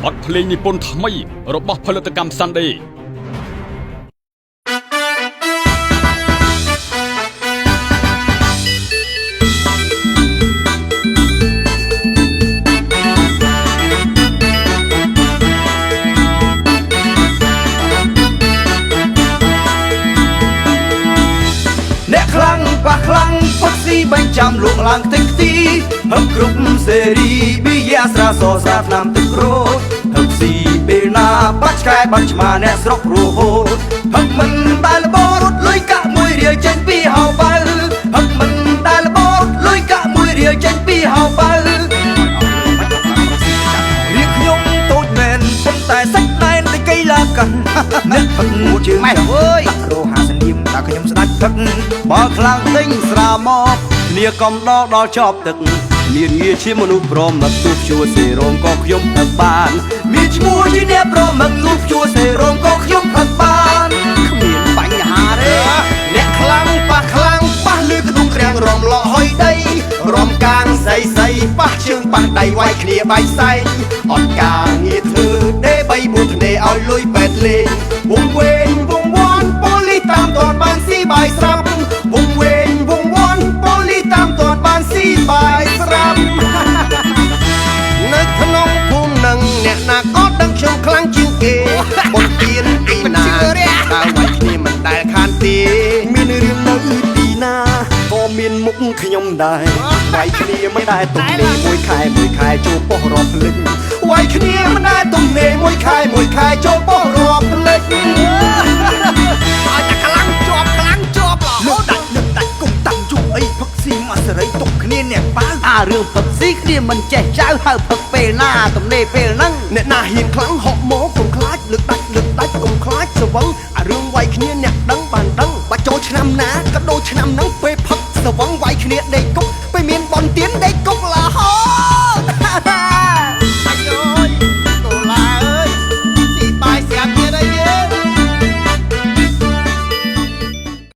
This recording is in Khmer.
บทเพลงนิพนธ์ថ្មីរបស់ផលិតកម្ម Sunday អ្នកខ្លាំងប៉ះខ្លាំងផឹកស៊ីបាញ់ចាំលក់ឡើងទឹកទីហឹកគ្រប់សេរីប៊ីយ៉ាស្រាសស្រាថ្នាំទឹកក្រូចហឹកស៊ីពេលណាបាច់ឆ្កែបាច់ឆ្មាអ្នកស្រុករហូតហឹកមិនដែលលបរត់លុយកាក់មួយរៀលចេញពីហៅបើហឹកមិនដែលលបរត់លុយកាក់មួយរៀលចេញពីហៅបើរៀបខ្ញុំតូចមែនប៉ុន្តែសាច់ណែនដូចកីឡាកាន់អ្នកផឹកមួយជើងម៉ែអើយរោហាសនាមថាខ្ញុំស្ដាច់ផឹកបើខ្លាំងទិញស្រាមកគ្នាកំដរដល់ចប់ទឹកមានងារជាមនុស្សប្រមឹកទូជួសេរោមក៏ខ្ញុំផឹកបានមានឈ្មោះជាអ្នកប្រមឹកទូជួសេរោមក៏ខ្ញុំផឹកបានគ្មានបញ្ហាទេអ្នកខ្លាំងប៉ះខ្លាំងប៉ះលើក្ដុំក្រាំងរំលក់ហុយដីរំកាងសៃសៃប៉ះជើងប៉ះដៃវាយគ្នាបាយសែងអត់ការងារធ្វើដេ3 4ធ្នេឲ្យលុយពេទ្យលេងវងវែងវងវាន់ប៉ូលីសតាមទាត់បានស៊ីបាយស្រាប់វងវែងវងវាន់ប៉ូលីសតាមទាត់បានស៊ីបាយស្រាប់នៅក្នុងភូមិនឹងអ្នកណាក៏ដឹងខ្ញុំខ្លាំងជាងគេបុនទៀនពីណាតើវាយគ្នាមិនដែលខានទេមានរឿងនៅទីណាក៏មានមុខខ្ញុំដែរវាយគ្នាមិនដែលទុំលេមួយខែចូលប៉ុស្តិ៍រាប់ភ្លេចវាយគ្នាមិនដែលទុំលេមួយខែចូលប៉ុស្តិ៍រាប់ភ្លេចឲ្យតែខ្លាំងជាប់រហូតដាច់នឹងដាច់គុំតាំងយូរអីផឹកស៊ីមកសេរីទុកគ្នាអ្នកបើរឿងផឹកស៊ីគ្នាមិនចេះចៅហៅផឹកពេលណាទំនេរពេលហ្នឹងអ្នកណាហ៊ានខ្លាំងហក់មកកុំខ្លាចលើកដាច់កុំខ្លាចស្វឹងរឿងវាយគ្នាអ្នកដឹងបានដឹងបើចូលឆ្នាំណាក៏ដូចឆ្នាំហ្នឹងពេលផឹកស្វឹងវាយគ្នាដេកគុកពេលមានបនទៀនដេក